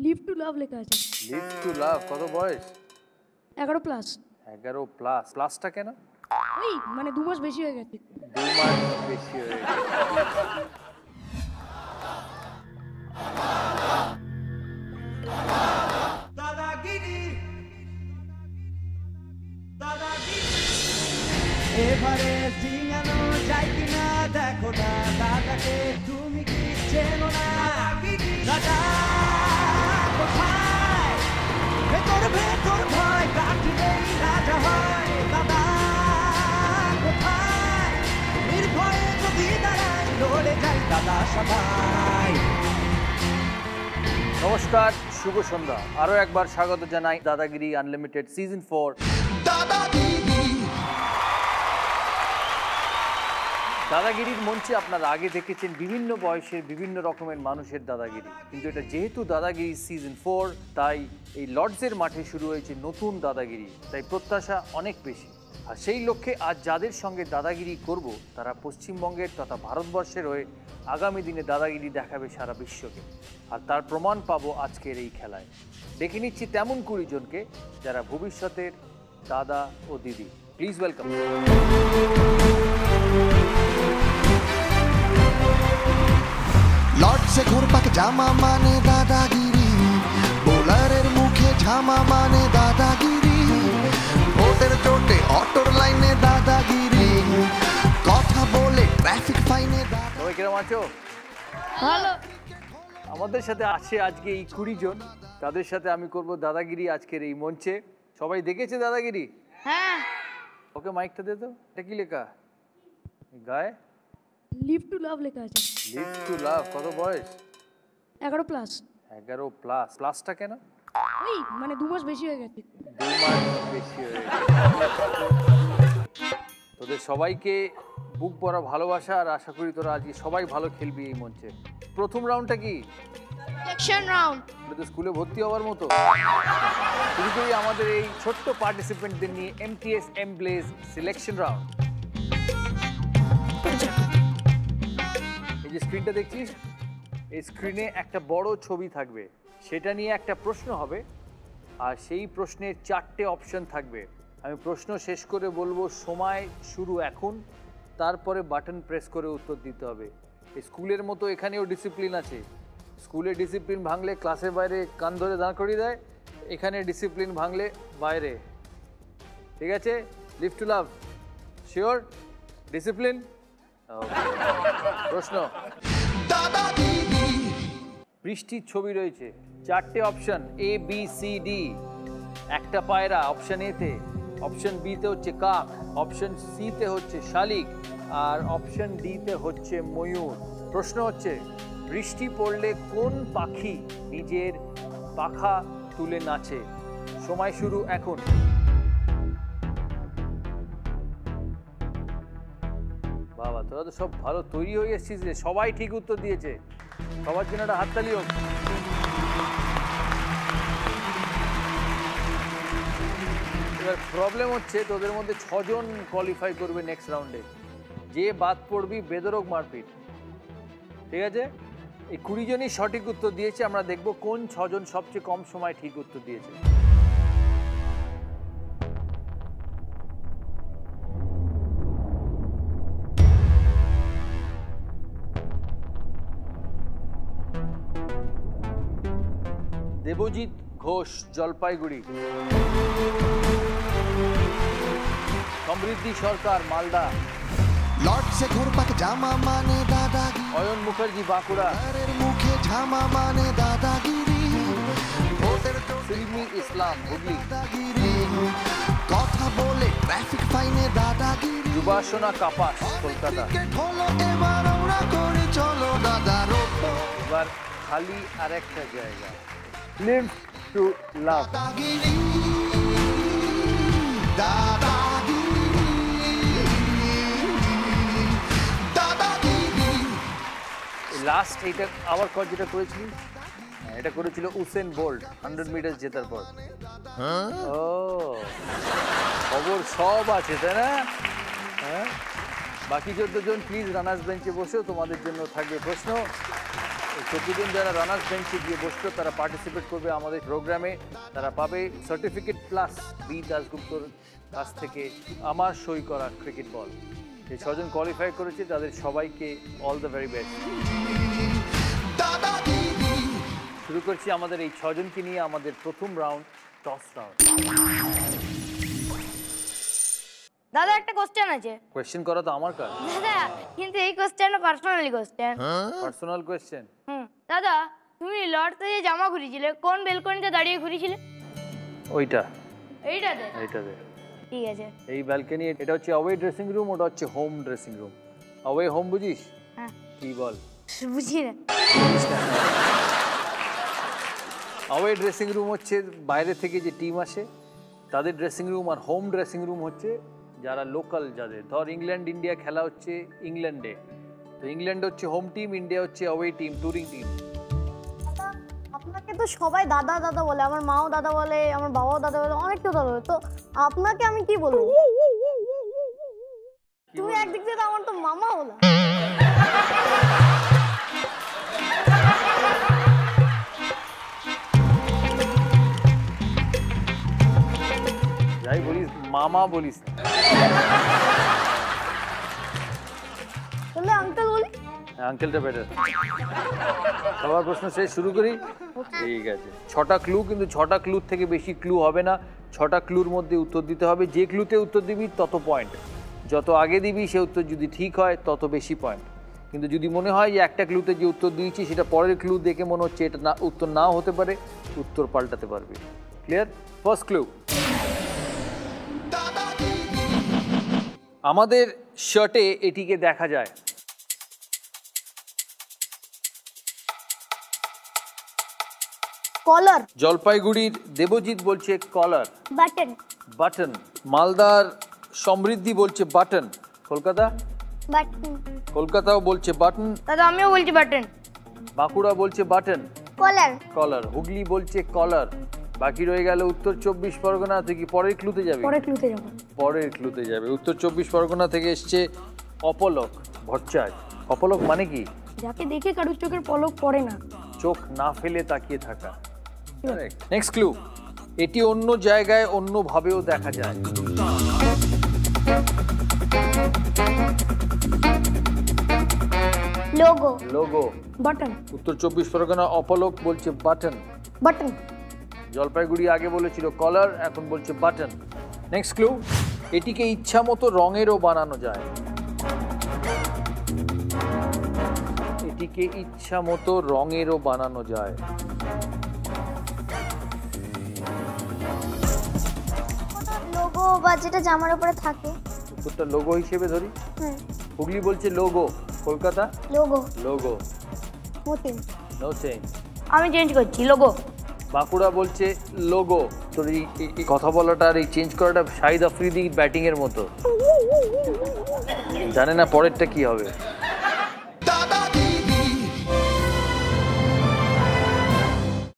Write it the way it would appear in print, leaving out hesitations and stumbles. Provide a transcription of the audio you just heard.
Leave to লাভ লেখা আছে। Leave to লাভ কত বয়স? 11 প্লাস। 11 প্লাস। প্লাসটা কেন? ওই মানে 2 মাস বেশি হয়ে গেছে। 2 মাস বেশি হয়ে গেছে। এবারে সিঙ্গানো যায় কিনা দেখো না, দাদাকে তুমি কি চেনো না? দাদা কোথায়? ভেতর ভেতর ভয় কাটলেই রাজা হয়। দাদা কোথায়? নির্ভয়ে যদি দাঁড়ায় লড়ে যায় দাদা সবাই। নমস্কার, শুভ সন্ধ্যা। আরও একবার স্বাগত জানাই দাদাগিরি আনলিমিটেড সিজন 4। দাদাগিরির মঞ্চে আপনারা আগে দেখেছেন বিভিন্ন বয়সের বিভিন্ন রকমের মানুষের দাদাগিরি, কিন্তু এটা যেহেতু দাদাগিরি সিজন 4, তাই এই লর্ডসের মাঠে শুরু হয়েছে নতুন দাদাগিরি, তাই প্রত্যাশা অনেক বেশি। আর সেই লক্ষ্যে আজ যাদের সঙ্গে দাদাগিরি করব তারা পশ্চিমবঙ্গের তথা ভারতবর্ষের হয়ে আগামী দিনে দাদাগিরি দেখাবে সারা বিশ্বকে, আর তার প্রমাণ পাবো আজকের এই খেলায়। ডেকে নিচ্ছি তেমন 20 জনকে যারা ভবিষ্যতের দাদা ও দিদি। Please welcome. লর্ডসে ঘুরপাক জামা মানে দাদাগিরি, বোলারের মুখে ঝামা মানে দাদাগিরি, ভোটের চোটে অটোর লাইনে দাদাগিরি, কথা বলে ট্রাফিক ফাইনে দাদা। সবাই কিরম আছো? ভালো। আমাদের সাথে আছে আজকে এই 20 জন, তাদের সাথে আমি করব দাদাগিরি আজকের এই মঞ্চে। সবাই দেখেছে দাদাগিরি? হ্যাঁ। ওকে মাইকটা দে তো। এটা কি লেখা গায়ে? লিভ টু লাভ লেখা আছে। লিভ টু লাভ কত বয়স? 11 প্লাস। 11 প্লাস। প্লাসটা কেন? ওই মানে 2 মাস বেশি হয়ে গেছে। 2 মাস বেশি হয়ে গেছে। তোদের সবাইকে বুক ভরা ভালোবাসা, আর আশা করি তোরা আজকে সবাই ভালো খেলবি এই মঞ্চে। প্রথম রাউন্ডটা কি? Selection round. এটা তো স্কুলে ভর্তি হওয়ার মতো। শুরু করি আমাদের এই ছোট্ট পার্টিসিপেন্টদের নিয়ে MTS এমব্লেজ সিলেকশন রাউন্ড। এই যে স্ক্রিনটা দেখছিস, এই স্ক্রিনে একটা বড় ছবি থাকবে, সেটা নিয়ে একটা প্রশ্ন হবে, আর সেই প্রশ্নের 4টে অপশন থাকবে। আমি প্রশ্ন শেষ করে বলবো সময় শুরু এখন, তারপরে বাটন প্রেস করে উত্তর দিতে হবে। এই স্কুলের মতো এখানেও ডিসিপ্লিন আছে। স্কুলে ডিসিপ্লিন ভাঙলে ক্লাসের বাইরে কান ধরে দাঁড় করিয়ে দেয়, এখানে ডিসিপ্লিন ভাঙলে বাইরে। ঠিক আছে? Leave to love, sure? Discipline. প্রশ্ন, বৃষ্টির ছবি রয়েছে, 4টে অপশন ABCD। একটা পায়রা অপশন A-তে, অপশন B-তে হচ্ছে কাক, অপশন C-তে হচ্ছে শালিক, আর অপশন D-তে হচ্ছে ময়ূর। প্রশ্ন হচ্ছে, বৃষ্টি পড়লে কোন পাখি নিজের পাখা তুলে নাচে? সময় শুরু এখন। বাবা, তোরা তো সব ভালো তৈরি হয়ে এসেছিস রে, সবাই ঠিক উত্তর দিয়েছে। সবার জন্য একটা হাততালি হোক। এবার প্রবলেম হচ্ছে, তোদের মধ্যে 6 জন কোয়ালিফাই করবে নেক্সট রাউন্ডে। যে বাদ পড়বি বেদরক মারপিট। ঠিক আছে? এই 20 জনই সঠিক উত্তর দিয়েছে। আমরা দেখব কোন 6 জন সবচেয়ে কম সময় ঠিক উত্তর দিয়েছে। দেবজিৎ ঘোষ, জলপাইগুড়ি। সমৃদ্ধি সরকার, মালদা। লর্ডসে ঘুরপাক জামা মানে দাদাগিরি, অয়ন মুখার্জি, বাঁকুড়া। বোলারের মুখে ঝামা মানে দাদাগিরি, ভোটের চোটে সিলমি ইসলাম, হুগলি। দাদাগিরি, কথা বলে ট্রাফিক ফাইনে দাদাগিরি, যুবাসনা কাপাস, কলকাতা। ক্রিকেট হলো এবার আমরা করি চলো দাদার ওপর। এবার খালি আরেকটা জায়গা, leave to love. Dadagiri, Dadagiri, Dadagiri. Last এইটা আবার যেটা করেছিলি, এটা করেছিল উসেন বোল্ট 100 মিটার জেতার পর। ও, খবর সব আছে তাই না? হ্যাঁ, বাকি 14 জন প্লিজ রানার্স বেঞ্চে বসেও, তোমাদের জন্য থাকবে প্রশ্ন। 14 জন যারা রানার্স বেঞ্চে গিয়ে বসলো তারা পার্টিসিপেট করবে আমাদের প্রোগ্রামে, তারা পাবে সার্টিফিকেট প্লাস বি দাশগুপ্তর কাছ থেকে আমার সই করা ক্রিকেট বল। যে 6 জন কোয়ালিফাই করেছে তাদের সবাইকে অল দ্য ভেরি বেস্ট। শুরু করছি আমাদের এই 6 জনকে নিয়ে আমাদের প্রথম রাউন্ড, টস রাউন্ড। দাদা একটা কোশ্চেন আছে। কোয়েশ্চেন করা তো আমার কাজ। দাদা কিন্তু এই কোশ্চেনটা পার্সোনালি কোশ্চেন। Personal question? দাদা তুমি লর্ডসে যে জামা ঘুরিয়েছিলে কোন বেলকনিতে দাঁড়িয়ে ঘুরিয়েছিলে? ওইটা। এইটাতে? এইটাতে। ঠিক আছে। এই ব্যালকনি, এটা হচ্ছে অ্যাওয়ে ড্রেসিং রুম, ওটা হচ্ছে home dressing room. Away home বুঝিস? হ্যাঁ। কি বল? বুঝি না। অ্যাওয়ে ড্রেসিং রুম হচ্ছে বাইরে থেকে যে টিম আসে তাদের ড্রেসিং রুম, আর হোম ড্রেসিং রুম হচ্ছে যারা লোকাল, যাদের ধর ইংল্যান্ড ইন্ডিয়া খেলা হচ্ছে ইংল্যান্ডে, তো ইংল্যান্ড হচ্ছে হোম টিম, ইন্ডিয়া হচ্ছে অ্যাওয়ে টিম, ট্যুরিং টিম। আপনাকে তো সবাই দাদা দাদা বলে, আমার মাও দাদা বলে, আমার বাবাও দাদা বলে, অনেক কেউ দাদা বলে, তো আপনাকে আমি কি বলবো? তুমি একদিক দিয়ে তো আমার তো মামা হলো। যাই বলিস মামা বলিস না। তাহলে আঙ্কেল বলি? আঙ্কেলটা বেটার। সবার প্রশ্ন শেষ, শুরু করি? ঠিক আছে। 6টা ক্লু, কিন্তু 6টা ক্লুর থেকে বেশি ক্লু হবে না। 6টা ক্লুর মধ্যে উত্তর দিতে হবে। যে ক্লুতে উত্তর দিবি তত পয়েন্ট, যত আগে দিবি সে উত্তর যদি ঠিক হয় তত বেশি পয়েন্ট। কিন্তু যদি মনে হয় যে একটা ক্লুতে যে উত্তর দিয়েছি সেটা পরের ক্লু দেখে মনে হচ্ছে এটা না, উত্তর নাও হতে পারে, উত্তর পাল্টাতে পারবি। ক্লিয়ার? ফার্স্ট ক্লু, আমাদের শার্টে এটিকে দেখা যায়। কলার। জলপাইগুড়ির দেবজিৎ বলছে কলার। বাটন। বাটন। মালদার সমৃদ্ধি বলছে বাটন। কলকাতা? বাটন। কলকাতাও বলছে বাটন। দাদা আমিও বলছি বাটন। বাঁকুড়া বলছে বাটন। কলার। কলার। হুগলি বলছে কলার। বাকি রয়ে গেল উত্তর 24 পরগনা থেকে। পরের ক্লুতে যাবে? পরে ক্লুতে যাবো। পরের ক্লুতে যাবে। উত্তর 24 পরগনা থেকে এসছে অপলক ভট্টাচার্য। অপলক মানে কি? যাকে দেখে কারুর চোখের পলক পড়ে না, চোখ না ফেলে তাকিয়ে থাকা। নেক্সট ক্লু, এটি অন্য জায়গায় অন্যভাবেও দেখা যায়। লোগো। লোগো। বাটন। উত্তর 24 পরগনা অপলক বলছে বাটন। বাটন। জলপাইগুড়ি আগে বলেছিল কলার, এখন বলছে বাটন। নেক্সট ক্লু, এটিকে ইচ্ছা মতো রঙেরও বানানো যায়। এটিকে ইচ্ছা মতো রঙেরও বানানো যায়। লোগো বা যেটা জামার উপরে থাকে। উত্তরটা লোগো হিসেবে ধরি। হুম। হুগলি বলছে logo. Kolkata? Logo. Logo. Matin. No change. আমি চেঞ্জ করছি, লোগো। বাঁকুড়া বলছে লোগো। তোর এই কথা বলাটা আর এই চেঞ্জ করাটা শাহিদ আফ্রিদি ব্যাটিং এর মতো। জানে না পরেরটা কি হবে।